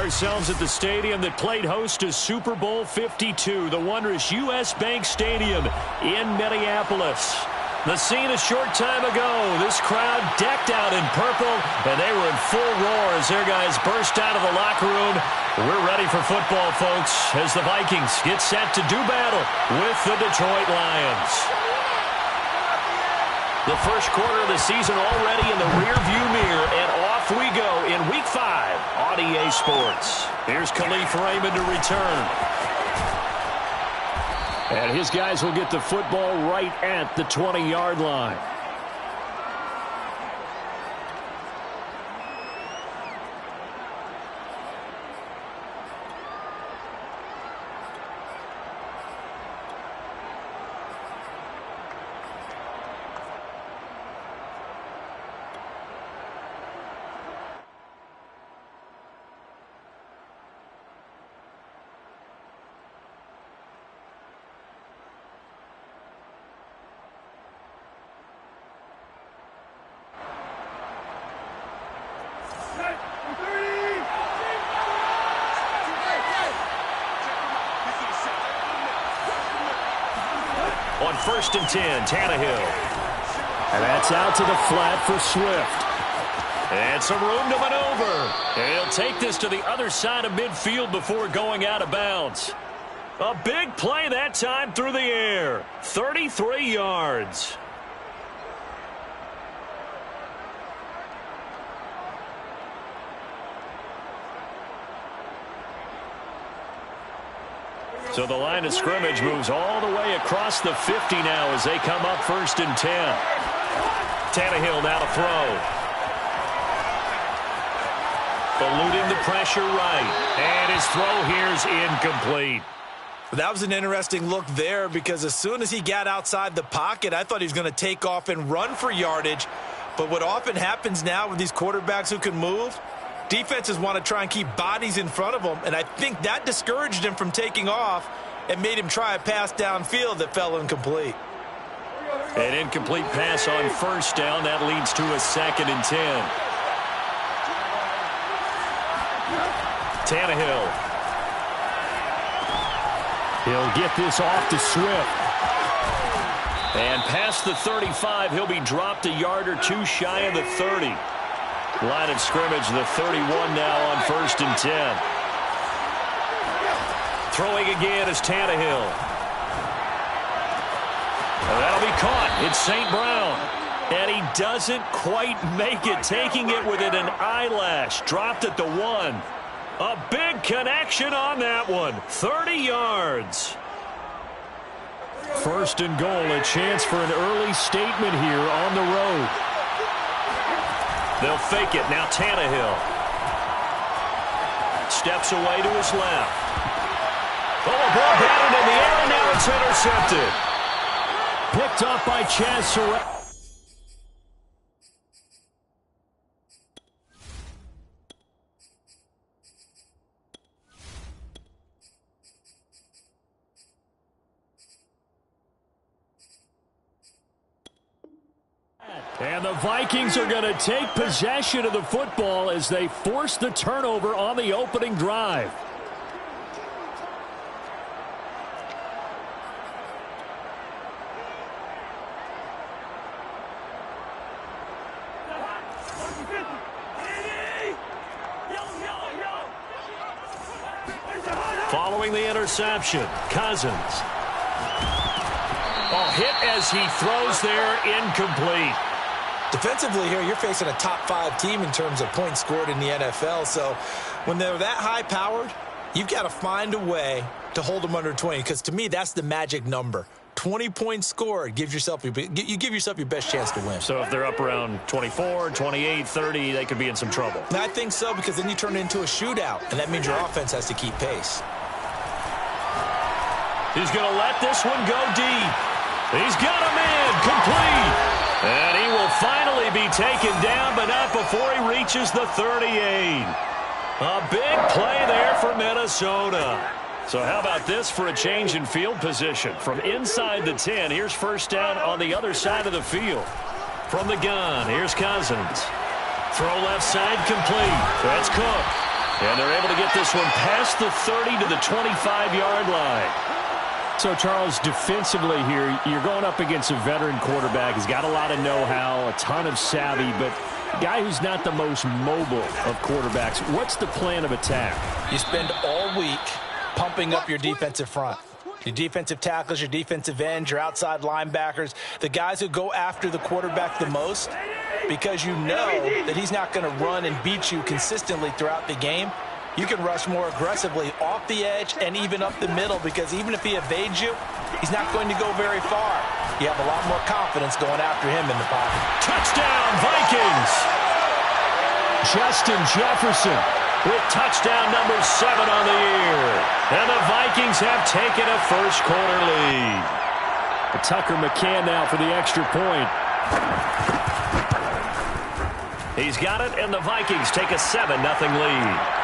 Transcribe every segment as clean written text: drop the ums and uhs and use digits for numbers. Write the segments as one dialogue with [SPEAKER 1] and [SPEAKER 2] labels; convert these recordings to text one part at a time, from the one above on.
[SPEAKER 1] ourselves at the stadium that played host to Super Bowl 52, the wondrous U.S. Bank Stadium in Minneapolis. The scene a short time ago, this crowd decked out in purple, and they were in full roar as their guys burst out of the locker room. We're ready for football, folks, as the Vikings get set to do battle with the Detroit Lions. The first quarter of the season already in the rearview mirror, and off we go in Week 5 on EA Sports. Here's Khalif Raymond to return. And his guys will get the football right at the 20-yard line. On 1st and 10, Tannehill. And that's out to the flat for Swift. And some room to maneuver. And he'll take this to the other side of midfield before going out of bounds. A big play that time through the air. 33 yards. So the line of scrimmage moves all the way across the 50 now as they come up 1st and 10. Tannehill now to throw. Eluding the pressure right. And his throw here's incomplete.
[SPEAKER 2] That was an interesting look there because as soon as he got outside the pocket, I thought he was going to take off and run for yardage. But what often happens now with these quarterbacks who can move, defenses want to try and keep bodies in front of them, and I think that discouraged him from taking off and made him try a pass downfield that fell incomplete.
[SPEAKER 1] An incomplete pass on 1st down. That leads to a 2nd and 10. Tannehill. He'll get this off to Swift. And past the 35, he'll be dropped a yard or two shy of the 30. Line of scrimmage, the 31 now on 1st and 10. Throwing again is Tannehill. And that'll be caught. It's St. Brown. And he doesn't quite make it, taking it within an eyelash. Dropped at the 1. A big connection on that one. 30 yards. 1st and goal, a chance for an early statement here on the road. They'll fake it. Now Tannehill. Steps away to his left. Oh, a ball batted in the air, and now it's intercepted. Picked up by Chaz Surratt. And the Vikings are going to take possession of the football as they force the turnover on the opening drive. Following the interception, Cousins. Oh, hit as he throws there, incomplete.
[SPEAKER 2] Defensively here, you're facing a top 5 team in terms of points scored in the NFL. So when they're that high-powered, you've got to find a way to hold them under 20. Because to me, that's the magic number. 20 points scored gives yourself you give yourself your best chance to win.
[SPEAKER 1] So if they're up around 24, 28, 30, they could be in some trouble.
[SPEAKER 2] I think so, because then you turn it into a shootout, and that means your offense has to keep pace.
[SPEAKER 1] He's going to let this one go deep. He's got him in, complete. And he will finally be taken down, but not before he reaches the 38. A big play there for Minnesota. So how about this for a change in field position? From inside the 10, here's 1st down on the other side of the field. From the gun, here's Cousins. Throw left side complete. That's Cook. And they're able to get this one past the 30 to the 25-yard line. So, Charles, defensively here, you're going up against a veteran quarterback. He's got a lot of know-how, a ton of savvy, but a guy who's not the most mobile of quarterbacks. What's the plan of attack?
[SPEAKER 2] You spend all week pumping up your defensive front. Your defensive tackles, your defensive ends, your outside linebackers, the guys who go after the quarterback the most, because you know that he's not going to run and beat you consistently throughout the game. You can rush more aggressively off the edge and even up the middle, because even if he evades you, he's not going to go very far. You have a lot more confidence going after him in the pocket.
[SPEAKER 1] Touchdown, Vikings! Justin Jefferson with touchdown number 7 on the year. And the Vikings have taken a first-quarter lead. Tucker McCann now for the extra point. He's got it, and the Vikings take a 7-0 lead.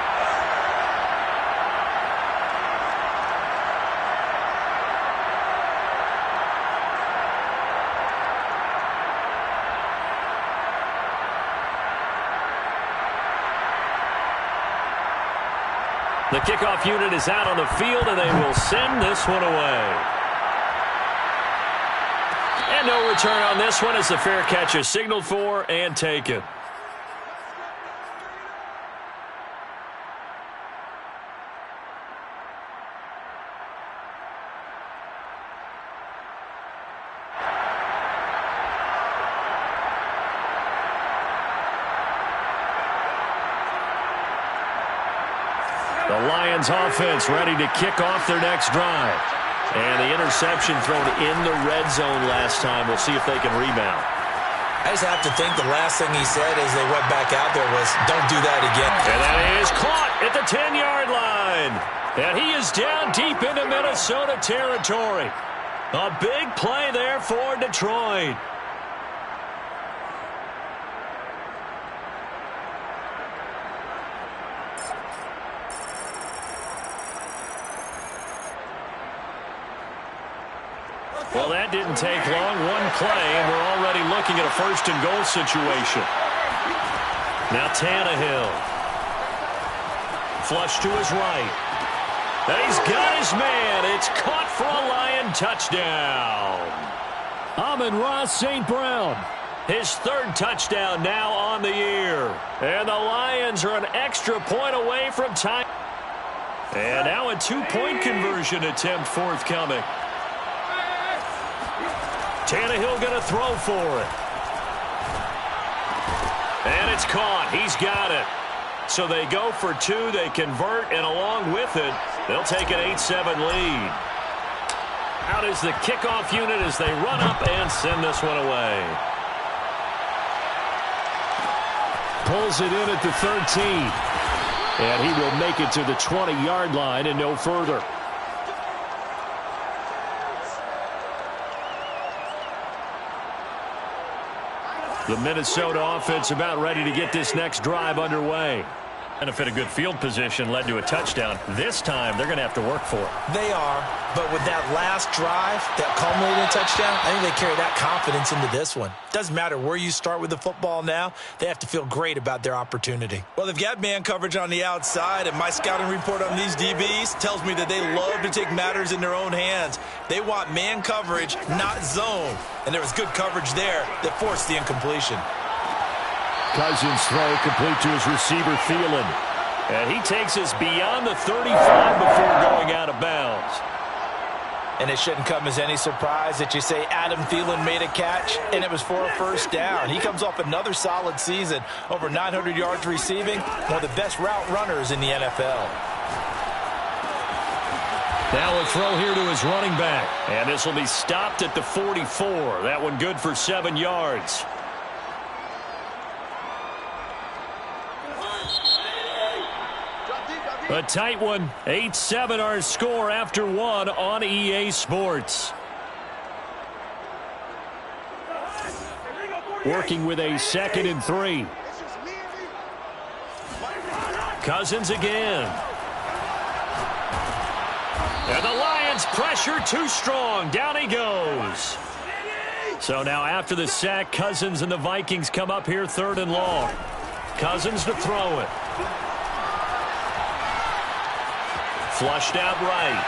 [SPEAKER 1] The kickoff unit is out on the field, and they will send this one away. And no return on this one as the fair catch is signaled for and taken. The Lions offense ready to kick off their next drive. And the interception thrown in the red zone last time. We'll see if they can rebound.
[SPEAKER 2] I just have to think the last thing he said as they went back out there was, don't do that again.
[SPEAKER 1] And that is caught at the 10-yard line. And he is down deep into Minnesota territory. A big play there for Detroit. Well, that didn't take long. One play, and we're already looking at a first-and-goal situation. Now Tannehill. Flush to his right. And he's got his man. It's caught for a Lion touchdown. Amon-Ra St. Brown. His 3rd touchdown now on the year. And the Lions are an extra point away from time. And now a 2-point conversion attempt forthcoming. Tannehill going to throw for it. And it's caught. He's got it. So they go for 2. They convert, and along with it, they'll take an 8-7 lead. Out is the kickoff unit as they run up and send this one away. Pulls it in at the 13. And he will make it to the 20-yard line and no further. The Minnesota offense about ready to get this next drive underway. Benefit a good field position led to a touchdown. This time, they're going to have to work for it.
[SPEAKER 2] They are, but with that last drive, that culminating touchdown, I think they carry that confidence into this one. Doesn't matter where you start with the football now, they have to feel great about their opportunity. Well, they've got man coverage on the outside, and my scouting report on these DBs tells me that they love to take matters in their own hands. They want man coverage, not zone, and there was good coverage there that forced the incompletion.
[SPEAKER 1] Cousins throw complete to his receiver, Thielen. And he takes us beyond the 35 before going out of bounds.
[SPEAKER 2] And it shouldn't come as any surprise that you say Adam Thielen made a catch, and it was for a first down. He comes off another solid season, over 900 yards receiving, one of the best route runners in the NFL.
[SPEAKER 1] Now a throw here to his running back. And this will be stopped at the 44. That one good for 7 yards. A tight one. 8-7 our score after 1 on EA Sports. Working with a 2nd and 3. Cousins again. And the Lions pressure too strong. Down he goes. So now after the sack, Cousins and the Vikings come up here 3rd and long. Cousins to throw it. Flushed out right.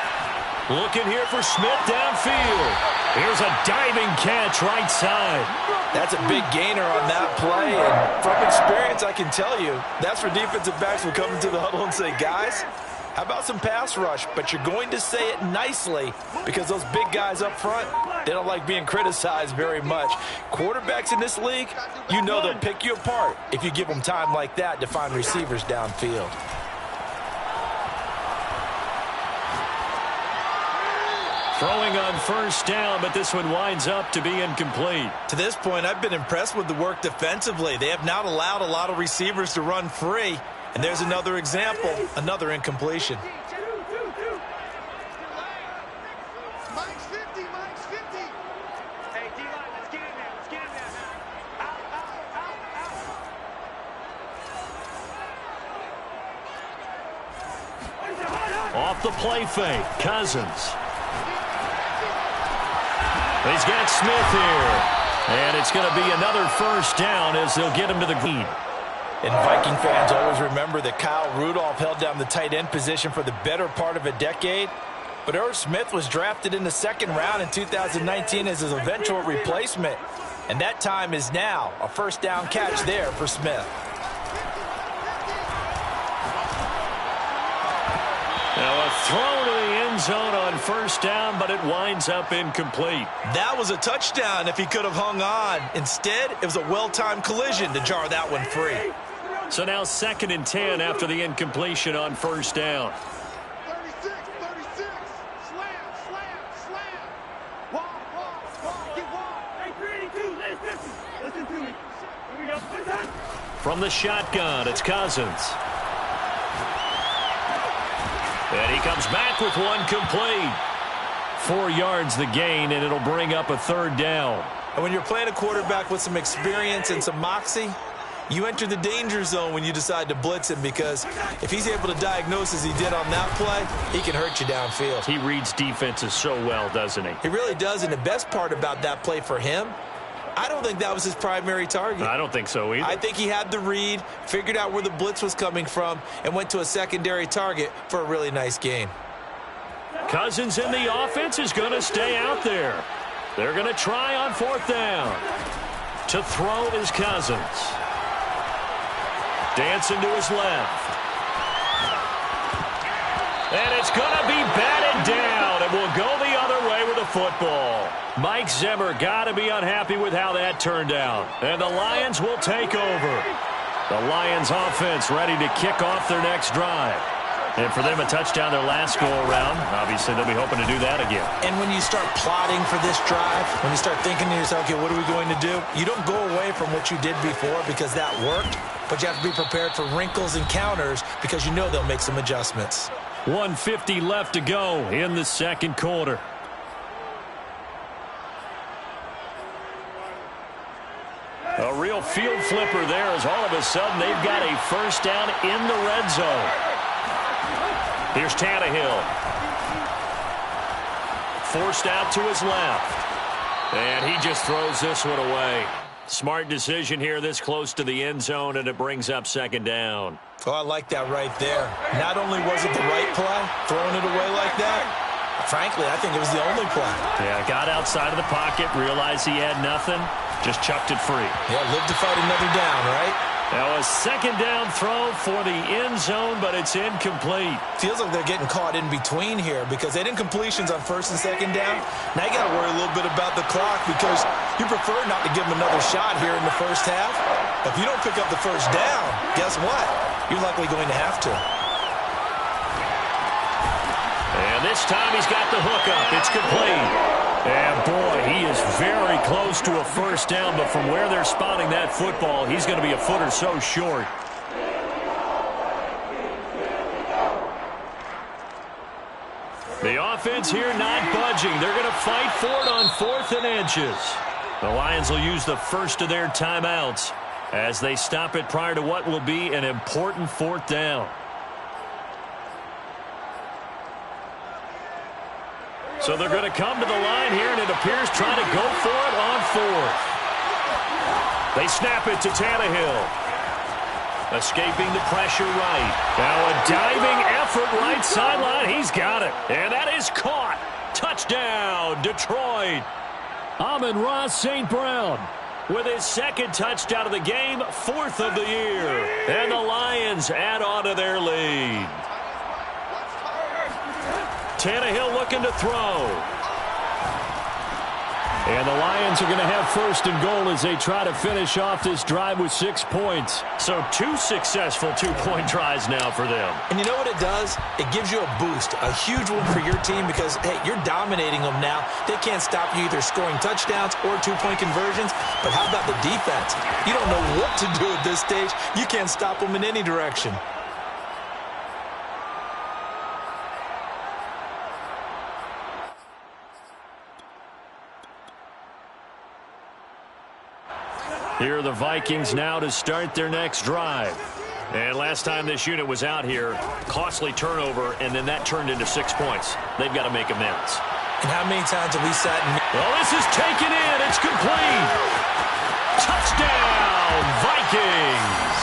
[SPEAKER 1] Looking here for Smith downfield. Here's a diving catch right side.
[SPEAKER 2] That's a big gainer on that play, and from experience, I can tell you, that's where defensive backs will come into the huddle and say, guys, how about some pass rush? But you're going to say it nicely because those big guys up front, they don't like being criticized very much. Quarterbacks in this league, you know they'll pick you apart if you give them time like that to find receivers downfield.
[SPEAKER 1] Throwing on first down, but this one winds up to be incomplete.
[SPEAKER 2] To this point, I've been impressed with the work defensively. They have not allowed a lot of receivers to run free. And there's another example, another incompletion.
[SPEAKER 3] Mike's 50, Mike's 50. Hey, D-line, let's get in there, let's get in there. Out.
[SPEAKER 1] Off the play fake, Cousins. He's got Smith here. And it's going to be another first down as they'll get him to the green.
[SPEAKER 2] And Viking fans always remember that Kyle Rudolph held down the tight end position for the better part of a decade. But Irv Smith was drafted in the second round in 2019 as his eventual replacement. And that time is now. A first down catch there for Smith.
[SPEAKER 1] Now a throw to the end zone on first down, but it winds up incomplete.
[SPEAKER 2] That was a touchdown if he could have hung on. Instead, it was a well-timed collision to jar that one free.
[SPEAKER 1] So now 2nd and 10 after the incompletion on first down.
[SPEAKER 3] 36, 36. Slam. Walk, get walk. Hey, 382, listen to me. Here we go.
[SPEAKER 1] From the shotgun, it's Cousins. And he comes back with one complete. 4 yards the gain, and it'll bring up a 3rd down.
[SPEAKER 2] And when you're playing a quarterback with some experience and some moxie, you enter the danger zone when you decide to blitz him, because if he's able to diagnose as he did on that play, he can hurt you downfield.
[SPEAKER 1] He reads defenses so well, doesn't he?
[SPEAKER 2] He really does, and the best part about that play for him, I don't think that was his primary target.
[SPEAKER 1] I don't think so either.
[SPEAKER 2] I think he had the read, figured out where the blitz was coming from, and went to a secondary target for a really nice gain.
[SPEAKER 1] Cousins in the offense is going to stay out there. They're going to try on 4th down. To throw is Cousins. Dancing to his left. And it's going to be batted down. It will go the other way with the football. Mike Zimmer got to be unhappy with how that turned out. And the Lions will take over. The Lions offense ready to kick off their next drive. And for them, a touchdown their last go-around. Obviously, they'll be hoping to do that again.
[SPEAKER 2] And when you start plotting for this drive, when you start thinking to yourself, okay, what are we going to do? You don't go away from what you did before because that worked, but you have to be prepared for wrinkles and counters because you know they'll make some adjustments.
[SPEAKER 1] 1:50 left to go in the 2nd quarter. A real field flipper there as all of a sudden they've got a first down in the red zone. Here's Tannehill. Forced out to his left. And he just throws this one away. Smart decision here this close to the end zone, and it brings up 2nd down.
[SPEAKER 2] Oh, I like that right there. Not only was it the right play, throwing it away like that, frankly, I think it was the only play.
[SPEAKER 1] Yeah, got outside of the pocket, realized he had nothing, just chucked it free.
[SPEAKER 2] Yeah, live to fight another down, right?
[SPEAKER 1] Now a 2nd down throw for the end zone, but it's incomplete.
[SPEAKER 2] Feels like they're getting caught in between here because they didn't completions on 1st and 2nd down. Now you got to worry a little bit about the clock because you prefer not to give them another shot here in the first half. If you don't pick up the first down, guess what? You're likely going to have to.
[SPEAKER 1] And this time he's got the hook up. It's complete. And boy, he is very close to a first down, but from where they're spotting that football, he's going to be a foot or so short. The offense here not budging. They're going to fight for it on 4th and inches. The Lions will use the first of their timeouts as they stop it prior to what will be an important 4th down. So they're going to come to the line here, and it appears trying to go for it on 4th. They snap it to Tannehill. Escaping the pressure right. Now a diving effort right sideline. He's got it. And that is caught. Touchdown, Detroit. Amon-Ra St. Brown with his second touchdown of the game, fourth of the year. And the Lions add on to their lead. Tannehill looking to throw. And the Lions are going to have first and goal as they try to finish off this drive with 6 points. So 2 successful two-point tries now for them.
[SPEAKER 2] And you know what it does? It gives you a boost, a huge one for your team because, hey, you're dominating them now. They can't stop you either scoring touchdowns or two-point conversions. But how about the defense? You don't know what to do at this stage. You can't stop them in any direction.
[SPEAKER 1] Here are the Vikings now to start their next drive. And last time this unit was out here, costly turnover, and then that turned into 6 points. They've got to make amends.
[SPEAKER 2] And how many times have we sat in...
[SPEAKER 1] Well, this is taken in. It's complete. Touchdown, Vikings.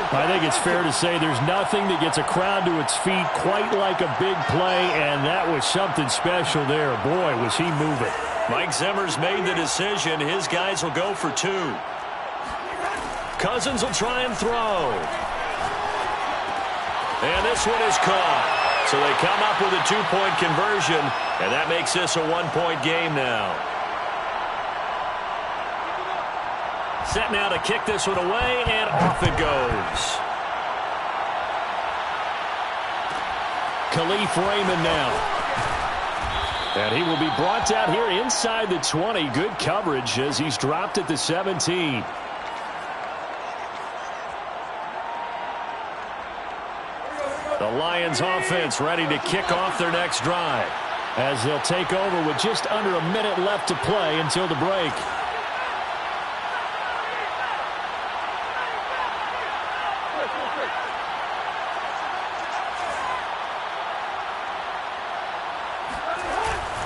[SPEAKER 1] I think it's fair to say there's nothing that gets a crowd to its feet quite like a big play, and that was something special there. Boy, was he moving. Mike Zimmer's made the decision. His guys will go for 2. Cousins will try and throw. And this one is caught. So they come up with a 2-point conversion, and that makes this a 1-point game now. Set now to kick this one away, and off it goes. Khalif Raymond now. And he will be brought down here inside the 20. Good coverage as he's dropped at the 17. The Lions offense ready to kick off their next drive as they'll take over with just under a minute left to play until the break.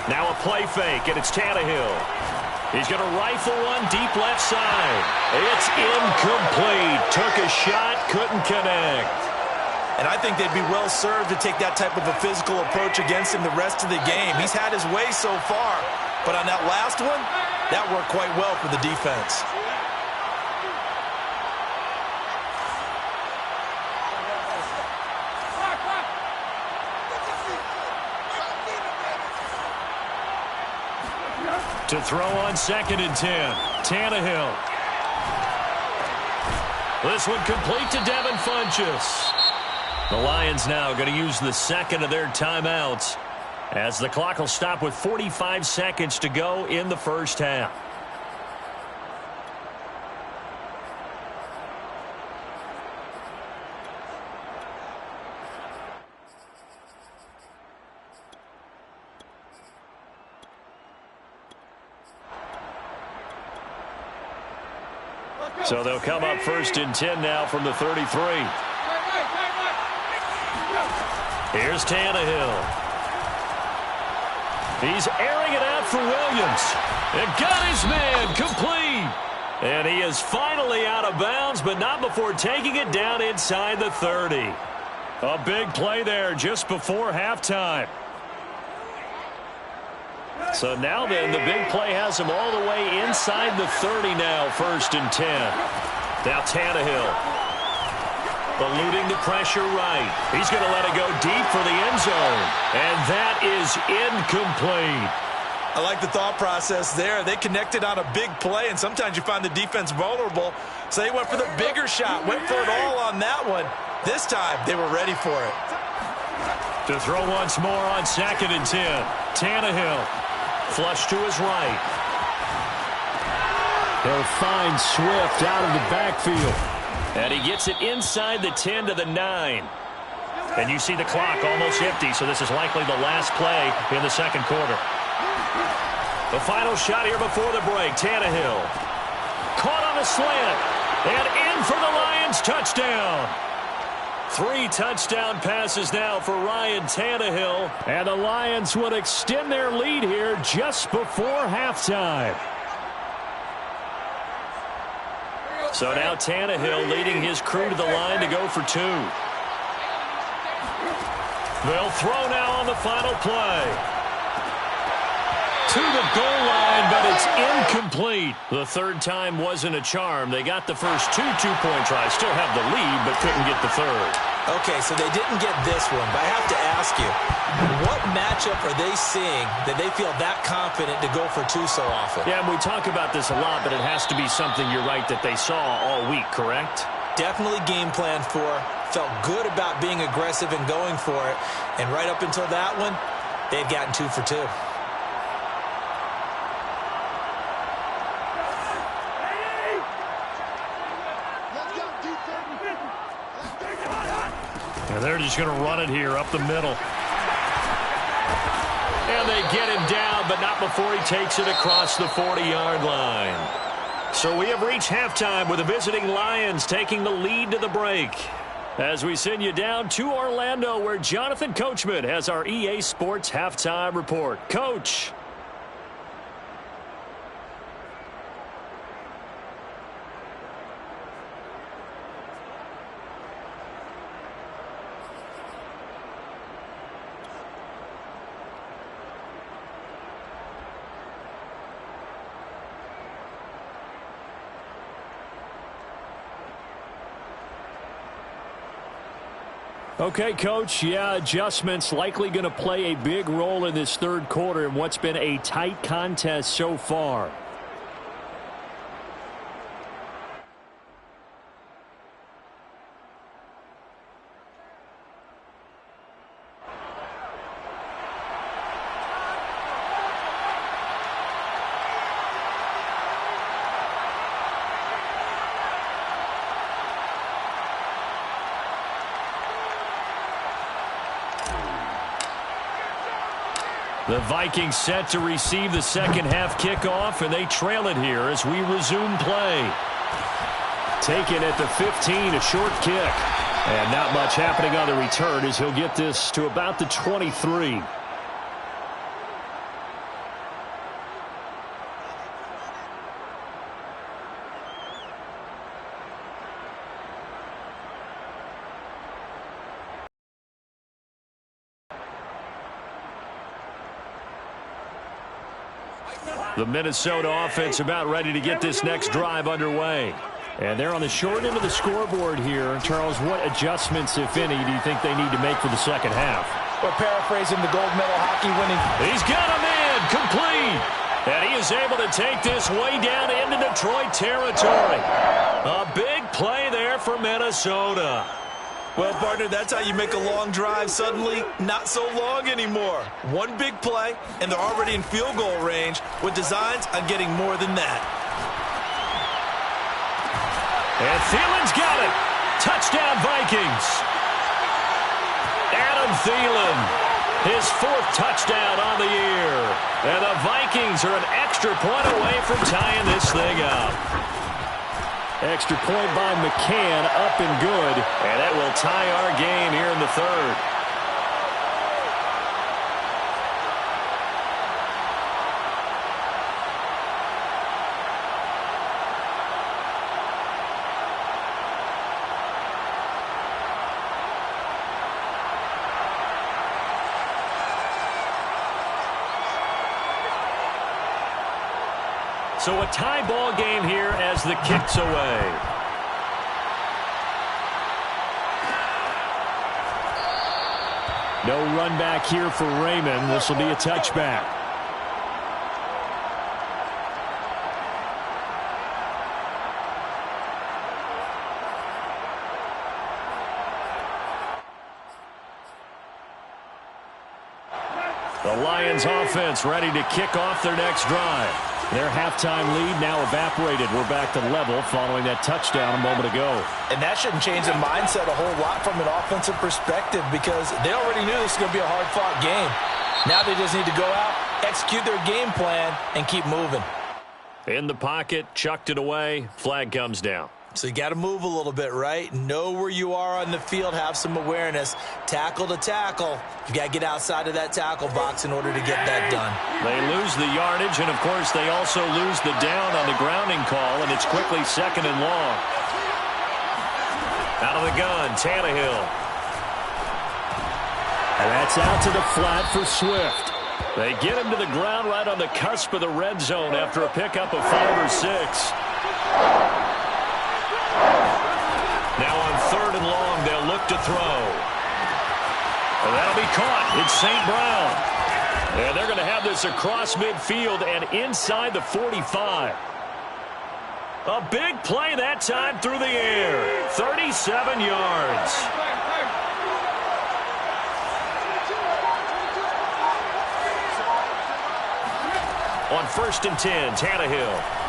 [SPEAKER 1] Now a play fake, and it's Tannehill. He's going to rifle one deep left side. It's incomplete. Took a shot, couldn't connect.
[SPEAKER 2] And I think they'd be well served to take that type of a physical approach against him the rest of the game. He's had his way so far, but on that last one, that worked quite well for the defense.
[SPEAKER 1] To throw on 2nd and 10. Tannehill. This one complete to Devin Funchess. The Lions now going to use the second of their timeouts as the clock will stop with 45 seconds to go in the first half. So they'll come up 1st and 10 now from the 33. Here's Tannehill. He's airing it out for Williams. And got his man complete. And he is finally out of bounds, but not before taking it down inside the 30. A big play there just before halftime. So now then, the big play has him all the way inside the 30 now, 1st and 10. Now Tannehill. Eluding the pressure right. He's going to let it go deep for the end zone. And that is incomplete.
[SPEAKER 2] I like the thought process there. They connected on a big play, and sometimes you find the defense vulnerable. So they went for the bigger shot, went for it all on that one. This time, they were ready for it.
[SPEAKER 1] To throw once more on 2nd and 10. Tannehill. Flush to his right. He'll find Swift out of the backfield. And he gets it inside the 10 to the 9. And you see the clock almost empty, so this is likely the last play in the second quarter. The final shot here before the break. Tannehill. Caught on a slant. And in for the Lions touchdown. 3 touchdown passes now for Ryan Tannehill. And the Lions would extend their lead here just before halftime. So now Tannehill leading his crew to the line to go for 2. They'll throw now on the final play. To the goal line, but it's incomplete. The third time wasn't a charm. They got the first 2 two-point tries. Still have the lead, but couldn't get the third.
[SPEAKER 2] Okay, so they didn't get this one, but I have to ask you, what matchup are they seeing that they feel that confident to go for 2 so often?
[SPEAKER 1] Yeah, and we talk about this a lot, but it has to be something, you're right, that they saw all week, correct?
[SPEAKER 2] Definitely game plan for, felt good about being aggressive and going for it, and right up until that one, they've gotten 2 for 2.
[SPEAKER 1] And they're just going to run it here up the middle. And they get him down, but not before he takes it across the 40-yard line. So we have reached halftime with the visiting Lions taking the lead to the break. As we send you down to Orlando, where Jonathan Coachman has our EA Sports Halftime Report. Coach. Okay, Coach, yeah, adjustments likely going to play a big role in this third quarter in what's been a tight contest so far. The Vikings set to receive the second half kickoff, and they trail it here as we resume play. Taken at the 15, a short kick. And not much happening on the return as he'll get this to about the 23. The Minnesota offense about ready to get this next drive underway. And they're on the short end of the scoreboard here. Charles, what adjustments, if any, do you think they need to make for the second half?
[SPEAKER 2] Well, paraphrasing the gold medal hockey winning.
[SPEAKER 1] He's got him in, complete. And he is able to take this way down into Detroit territory. A big play there for Minnesota.
[SPEAKER 2] Well, partner, that's how you make a long drive suddenly not so long anymore. One big play, and they're already in field goal range with designs on getting more than that.
[SPEAKER 1] And Thielen's got it. Touchdown, Vikings. Adam Thielen, his 4th touchdown on the year. And the Vikings are an extra point away from tying this thing up. Extra point by McCann, up and good. And that will tie our game here in the third. So a tie ball game here as the kick's away. No run back here for Raymond. This will be a touchback. The Lions offense ready to kick off their next drive. Their halftime lead now evaporated. We're back to level following that touchdown a moment ago.
[SPEAKER 2] And that shouldn't change the mindset a whole lot from an offensive perspective because they already knew this was going to be a hard-fought game. Now they just need to go out, execute their game plan, and keep moving.
[SPEAKER 1] In the pocket, chucked it away, flag comes down.
[SPEAKER 2] So you got to move a little bit, right? Know where you are on the field, have some awareness. Tackle to tackle. You got to get outside of that tackle box in order to get that done.
[SPEAKER 1] They lose the yardage, and, of course, they also lose the down on the grounding call, and it's quickly 2nd and long. Out of the gun, Tannehill. And that's out to the flat for Swift. They get him to the ground right on the cusp of the red zone after a pickup of 5 or 6. Now on 3rd and long, they'll look to throw. And that'll be caught. It's St. Brown. And they're going to have this across midfield and inside the 45. A big play that time through the air. 37 yards. On 1st and 10, Tannehill.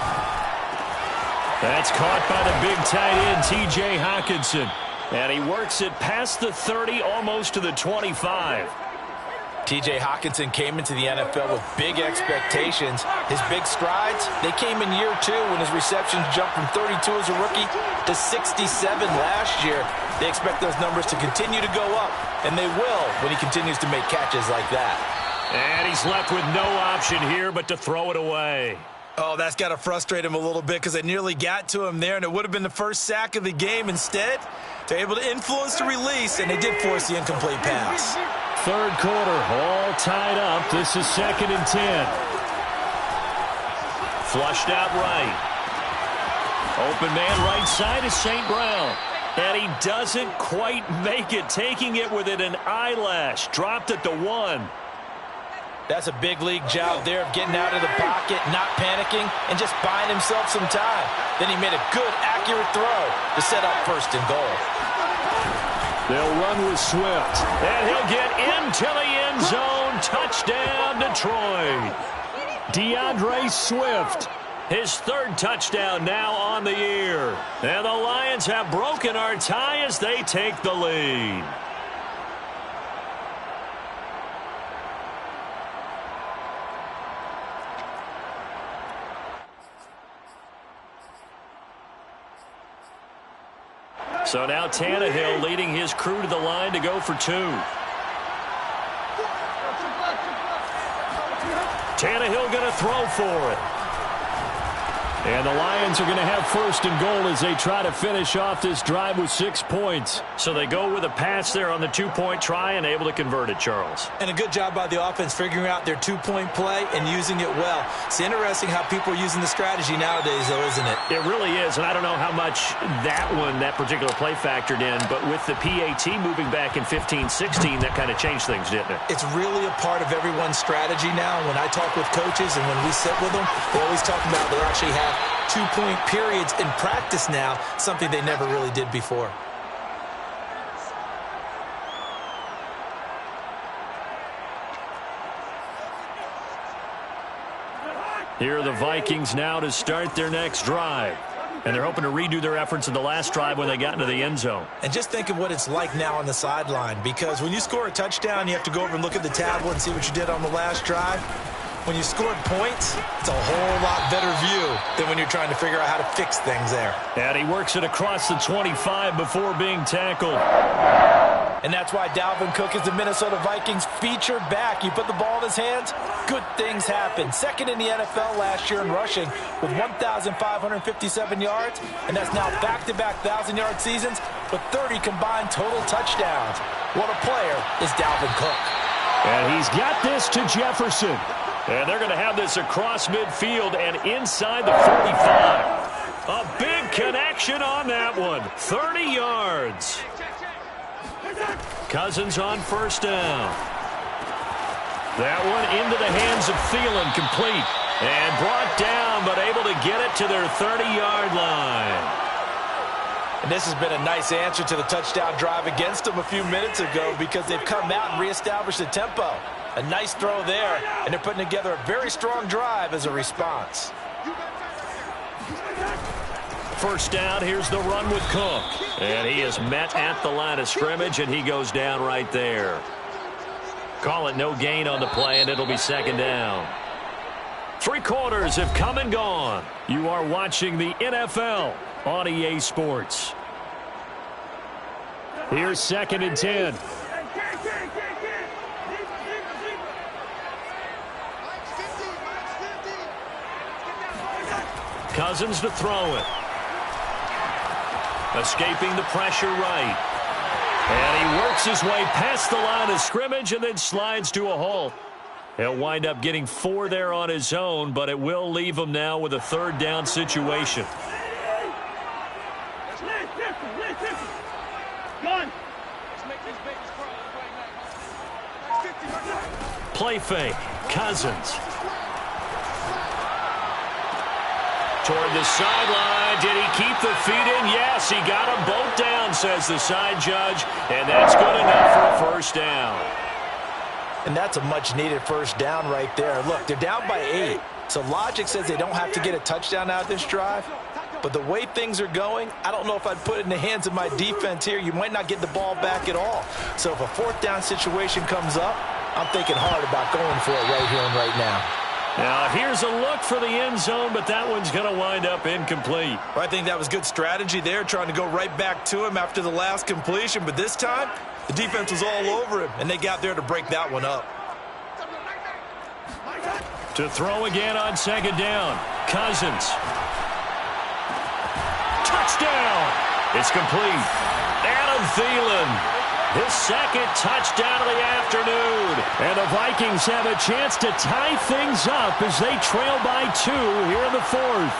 [SPEAKER 1] That's caught by the big tight end, T.J. Hockenson. And he works it past the 30, almost to the 25.
[SPEAKER 2] T.J. Hockenson came into the NFL with big expectations. His big strides, they came in year 2 when his receptions jumped from 32 as a rookie to 67 last year. They expect those numbers to continue to go up, and they will when he continues to make catches like that.
[SPEAKER 1] And he's left with no option here but to throw it away.
[SPEAKER 2] Oh, that's got to frustrate him a little bit because they nearly got to him there, and it would have been the first sack of the game. Instead, they're able to influence the release, and they did force the incomplete pass.
[SPEAKER 1] 3rd quarter, all tied up. This is 2nd and 10. Flushed out right. Open man right side is St. Brown. And he doesn't quite make it, taking it within an eyelash. Dropped at the 1.
[SPEAKER 2] That's a big league job there of getting out of the pocket, not panicking, and just buying himself some time. Then he made a good, accurate throw to set up 1st and goal.
[SPEAKER 1] They'll run with Swift, and he'll get into the end zone. Touchdown, Detroit. DeAndre Swift, his 3rd touchdown now on the year. And the Lions have broken our tie as they take the lead. So now Tannehill leading his crew to the line to go for 2. Tannehill going to throw for it. And the Lions are going to have 1st and goal as they try to finish off this drive with 6 points. So they go with a pass there on the 2-point try and able to convert it, Charles.
[SPEAKER 2] And a good job by the offense figuring out their 2-point play and using it well. It's interesting how people are using the strategy nowadays, though, isn't it?
[SPEAKER 1] It really is, and I don't know how much that particular play factored in, but with the PAT moving back in 15-16, that kind of changed things, didn't it?
[SPEAKER 2] It's really a part of everyone's strategy now. When I talk with coaches and when we sit with them, they always talk about they actually have 2-point periods in practice now, something they never really did before.
[SPEAKER 1] Here are the Vikings now to start their next drive. And they're hoping to redo their efforts in the last drive when they got into the end zone.
[SPEAKER 2] And just think of what it's like now on the sideline, because when you score a touchdown, you have to go over and look at the tablet and see what you did on the last drive. When you scored points, it's a whole lot better view than when you're trying to figure out how to fix things there.
[SPEAKER 1] And he works it across the 25 before being tackled.
[SPEAKER 2] And that's why Dalvin Cook is the Minnesota Vikings featured back. You put the ball in his hands, good things happen. 2nd in the NFL last year in rushing with 1,557 yards, and that's now back-to-back 1,000-yard seasons with 30 combined total touchdowns. What a player is Dalvin Cook.
[SPEAKER 1] And he's got this to Jefferson. And they're going to have this across midfield and inside the 45. A big connection on that one. 30 yards. Cousins on 1st down. That one into the hands of Thielen, complete. And brought down, but able to get it to their 30-yard line.
[SPEAKER 2] And this has been a nice answer to the touchdown drive against them a few minutes ago because they've come out and reestablished the tempo. A nice throw there, and they're putting together a very strong drive as a response.
[SPEAKER 1] 1st down, here's the run with Cook. And he is met at the line of scrimmage, and he goes down right there. Call it no gain on the play, and it'll be 2nd down. Three quarters have come and gone. You are watching the NFL on EA Sports. Here's 2nd and 10. Cousins to throw it. Escaping the pressure right. And he works his way past the line of scrimmage and then slides to a halt. He'll wind up getting 4 there on his own, but it will leave him now with a 3rd down situation. Play fake. Cousins. Toward the sideline. Did he keep the feet in? Yes, he got them both down, says the side judge. And that's good enough for a 1st down.
[SPEAKER 2] And that's a much-needed 1st down right there. Look, they're down by 8. So logic says they don't have to get a touchdown out of this drive. But the way things are going, I don't know if I'd put it in the hands of my defense here. You might not get the ball back at all. So if a 4th down situation comes up, I'm thinking hard about going for it right here and right now.
[SPEAKER 1] Now, here's a look for the end zone, but that one's going to wind up incomplete.
[SPEAKER 2] I think that was good strategy there, trying to go right back to him after the last completion. But this time, the defense was all over him, and they got there to break that one up.
[SPEAKER 1] To throw again on 2nd down. Cousins. Touchdown! It's complete. Adam Thielen. His 2nd touchdown of the afternoon. And the Vikings have a chance to tie things up as they trail by 2 here in the 4th.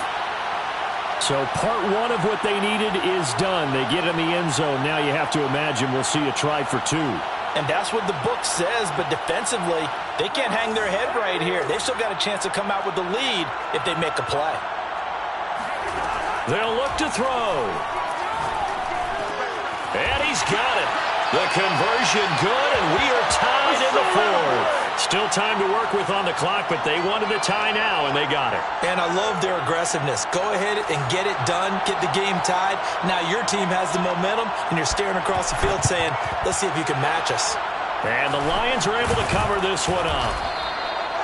[SPEAKER 1] So part 1 of what they needed is done. They get in the end zone. Now you have to imagine we'll see a try for 2.
[SPEAKER 2] And that's what the book says, but defensively, they can't hang their head right here. They've still got a chance to come out with the lead if they make a play.
[SPEAKER 1] They'll look to throw. And he's got it. The conversion good, and we are tied in the 4th. Still time to work with on the clock, but they wanted the tie now, and they got it.
[SPEAKER 2] And I love their aggressiveness. Go ahead and get it done, get the game tied. Now your team has the momentum, and you're staring across the field saying, let's see if you can match us.
[SPEAKER 1] And the Lions are able to cover this one up.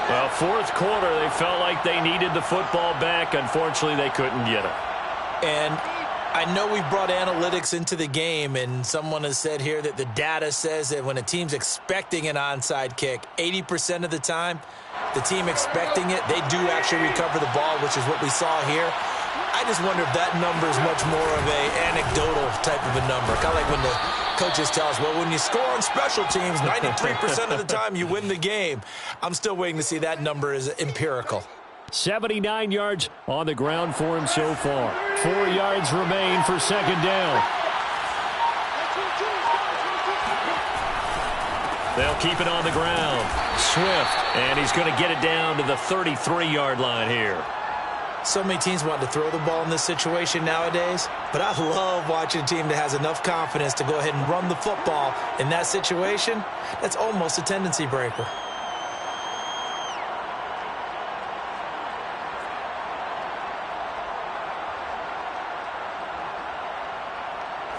[SPEAKER 1] Well, 4th quarter, they felt like they needed the football back. Unfortunately, they couldn't get it.
[SPEAKER 2] And I know we've brought analytics into the game, and someone has said here that the data says that when a team's expecting an onside kick, 80% of the time, the team expecting it, they do actually recover the ball, which is what we saw here. I just wonder if that number is much more of an anecdotal type of a number. Kind of like when the coaches tell us, well, when you score on special teams, 93% of the time you win the game. I'm still waiting to see that number is empirical.
[SPEAKER 1] 79 yards on the ground for him so far. 4 yards remain for 2nd down. They'll keep it on the ground. Swift, and he's going to get it down to the 33-yard line here.
[SPEAKER 2] So many teams want to throw the ball in this situation nowadays, but I love watching a team that has enough confidence to go ahead and run the football in that situation. That's almost a tendency breaker.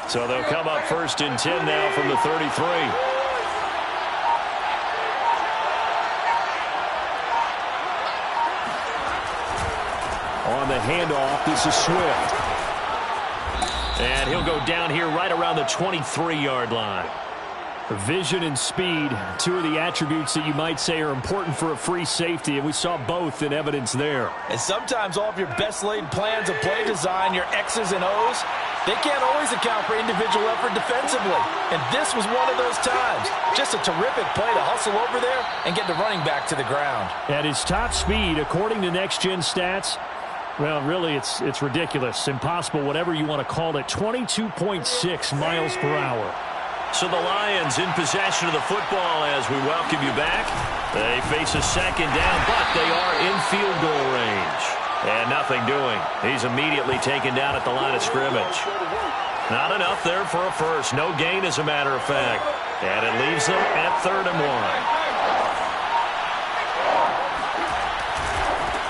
[SPEAKER 1] So they'll come up 1st and 10 now from the 33. On the handoff, this is Swift. And he'll go down here right around the 23-yard line. Vision and speed, 2 of the attributes that you might say are important for a free safety, and we saw both in evidence there.
[SPEAKER 2] And sometimes all of your best laid plans of play design, your X's and O's, they can't always account for individual effort defensively. And this was one of those times. Just a terrific play to hustle over there and get the running back to the ground.
[SPEAKER 1] At his top speed, according to Next Gen Stats, well, really, it's ridiculous, impossible, whatever you want to call it, 22.6 miles per hour. So the Lions in possession of the football as we welcome you back. They face a 2nd down, but they are in field goal range. And nothing doing. He's immediately taken down at the line of scrimmage. Not enough there for a first. No gain, as a matter of fact. And it leaves them at 3rd and 1.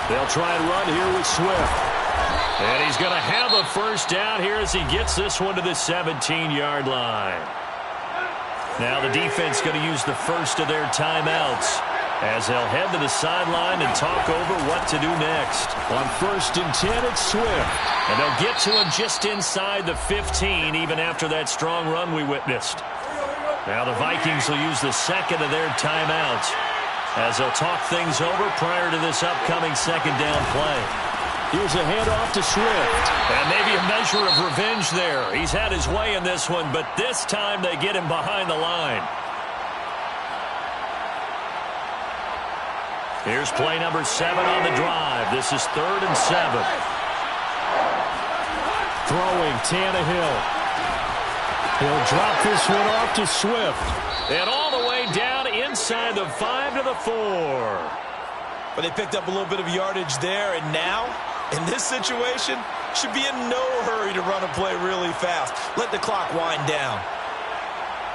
[SPEAKER 1] They'll try and run here with Swift. And he's going to have a 1st down here as he gets this one to the 17-yard line. Now the defense going to use the first of their timeouts. as they'll head to the sideline and talk over what to do next.
[SPEAKER 4] On 1st and 10, it's Swift.
[SPEAKER 1] And they'll get to him just inside the 15, even after that strong run we witnessed. Now the Vikings will use the second of their timeouts as they'll talk things over prior to this upcoming second down play.
[SPEAKER 4] Here's a handoff to Swift.
[SPEAKER 1] And maybe a measure of revenge there. He's had his way in this one, but this time they get him behind the line. Here's play number 7 on the drive. This is 3rd and 7.
[SPEAKER 4] Throwing, Tannehill. He'll drop this one off to Swift.
[SPEAKER 1] And all the way down inside the 5 to the 4.
[SPEAKER 2] But they picked up a little bit of yardage there, and now, in this situation, should be in no hurry to run a play really fast. Let the clock wind down.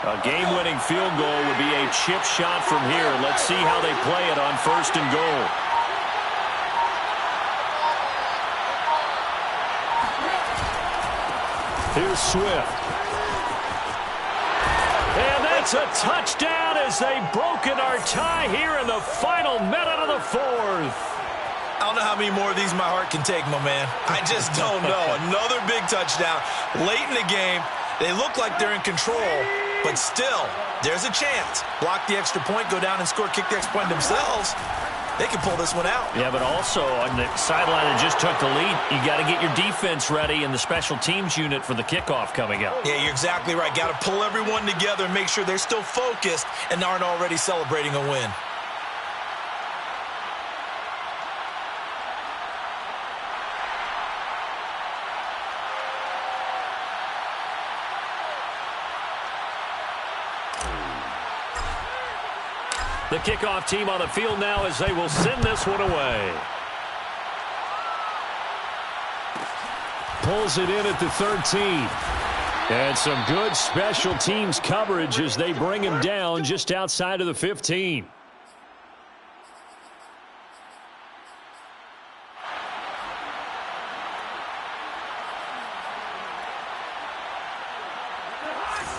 [SPEAKER 1] A game-winning field goal would be a chip shot from here. Let's see how they play it on 1st and goal.
[SPEAKER 4] Here's Swift.
[SPEAKER 1] And that's a touchdown as they've broken our tie here in the final minute of the 4th.
[SPEAKER 2] I don't know how many more of these my heart can take, my man. I just don't know. Another big touchdown late in the game. They look like they're in control, but still, there's a chance. Block the extra point, go down and score, kick the extra point themselves. They can pull this one out.
[SPEAKER 1] Yeah, but also on the sideline that just took the lead, you got to get your defense ready and the special teams unit for the kickoff coming up.
[SPEAKER 2] Yeah, you're exactly right. Got to pull everyone together and make sure they're still focused and aren't already celebrating a win.
[SPEAKER 1] The kickoff team on the field now as they will send this one away.
[SPEAKER 4] Pulls it in at the 13. And some good special teams coverage as they bring him down just outside of the 15.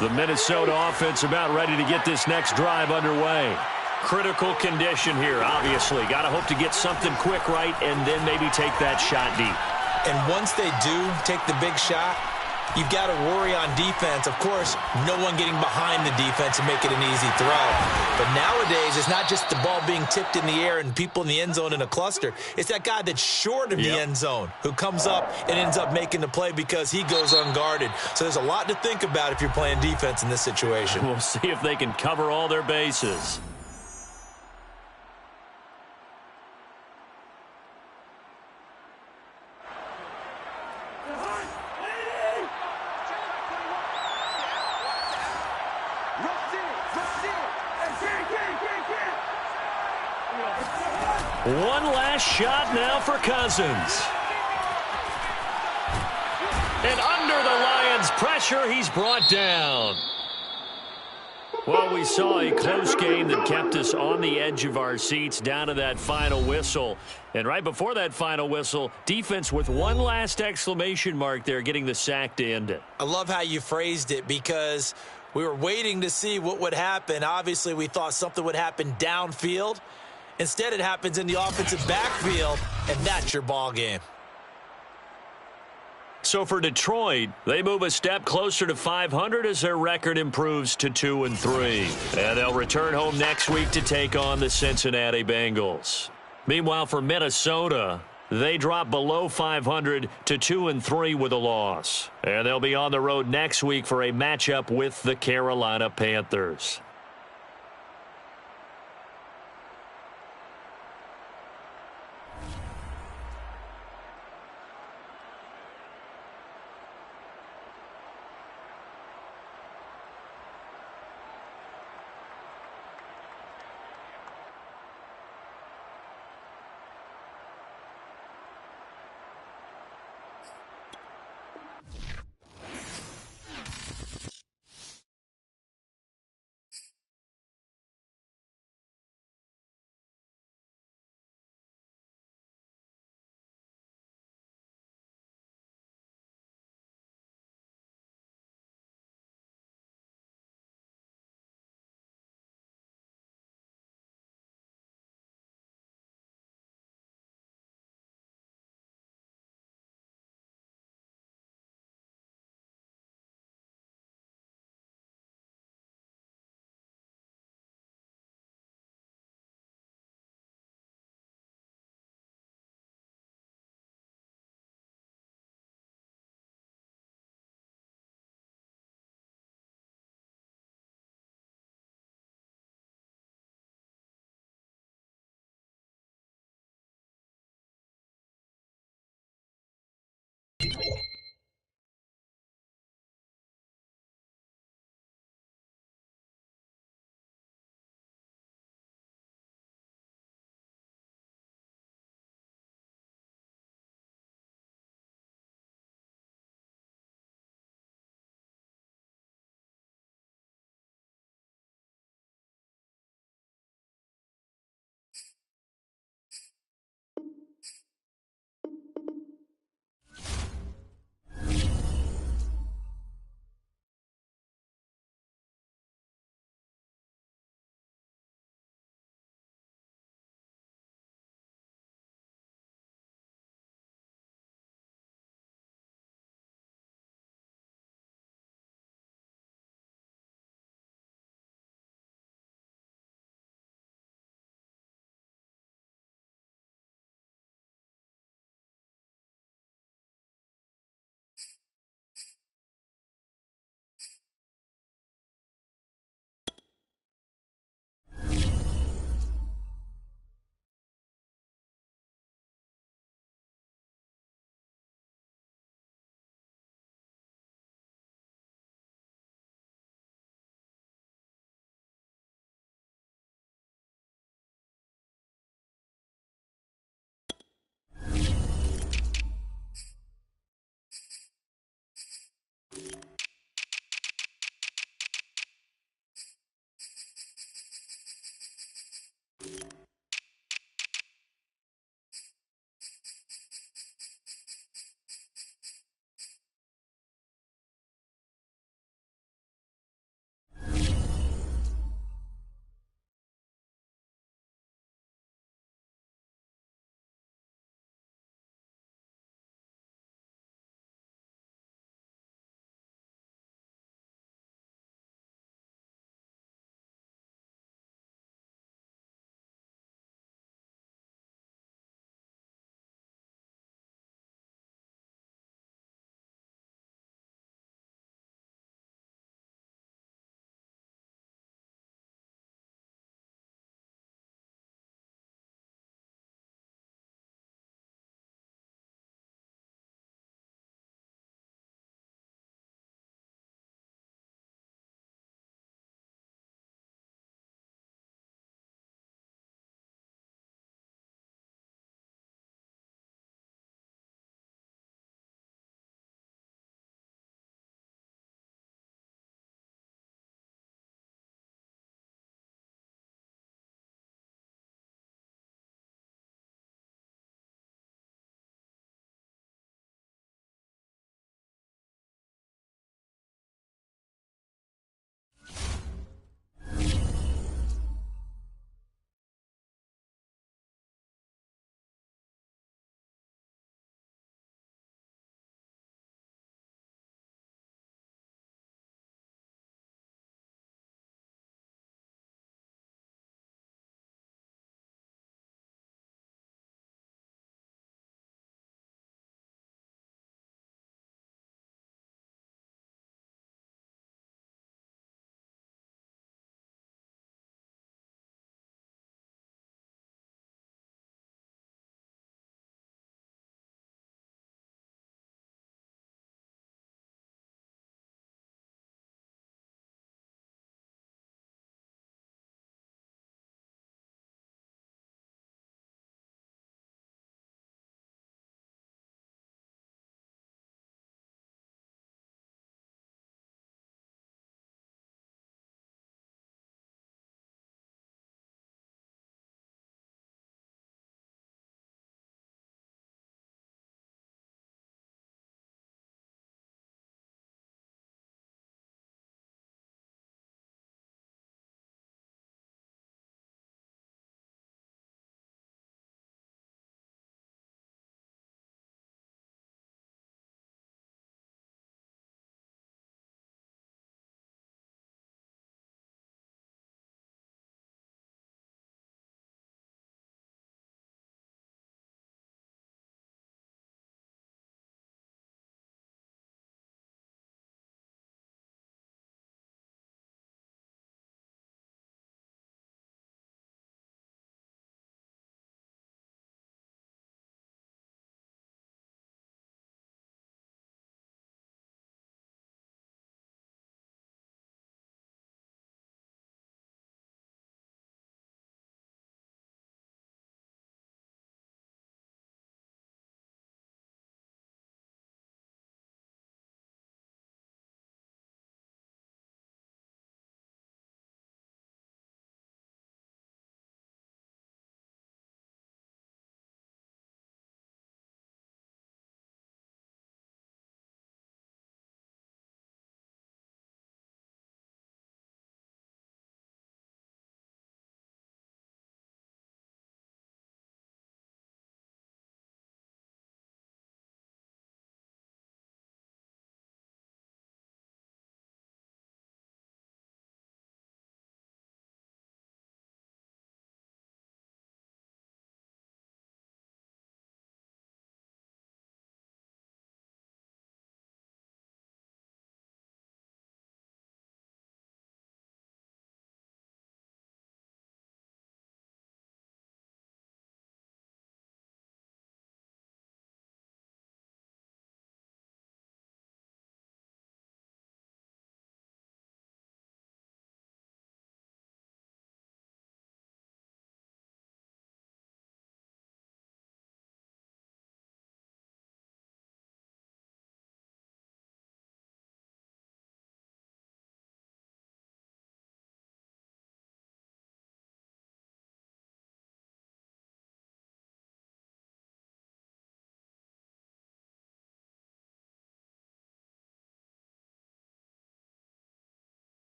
[SPEAKER 1] The Minnesota offense about ready to get this next drive underway. Critical condition here, obviously. Got to hope to get something quick right and then maybe take that shot deep.
[SPEAKER 2] And once they do take the big shot, you've got to worry on defense. Of course, no one getting behind the defense and make it an easy throw. But nowadays, it's not just the ball being tipped in the air and people in the end zone in a cluster. It's that guy that's short of the end zone who comes up and ends up making the play because he goes unguarded. So there's a lot to think about if you're playing defense in this situation.
[SPEAKER 1] We'll see if they can cover all their bases. One last shot now for Cousins. And under the Lions' pressure, he's brought down. Well, we saw a close game that kept us on the edge of our seats down to that final whistle. And right before that final whistle, defense with one last exclamation mark there, getting the sack to end it.
[SPEAKER 2] I love how you phrased it because we were waiting to see what would happen. Obviously, we thought something would happen downfield. Instead, it happens in the offensive backfield, and that's your ball game.
[SPEAKER 1] So for Detroit, they move a step closer to 500 as their record improves to 2-3. And they'll return home next week to take on the Cincinnati Bengals. Meanwhile, for Minnesota, they drop below 500 to 2-3 with a loss. And they'll be on the road next week for a matchup with the Carolina Panthers.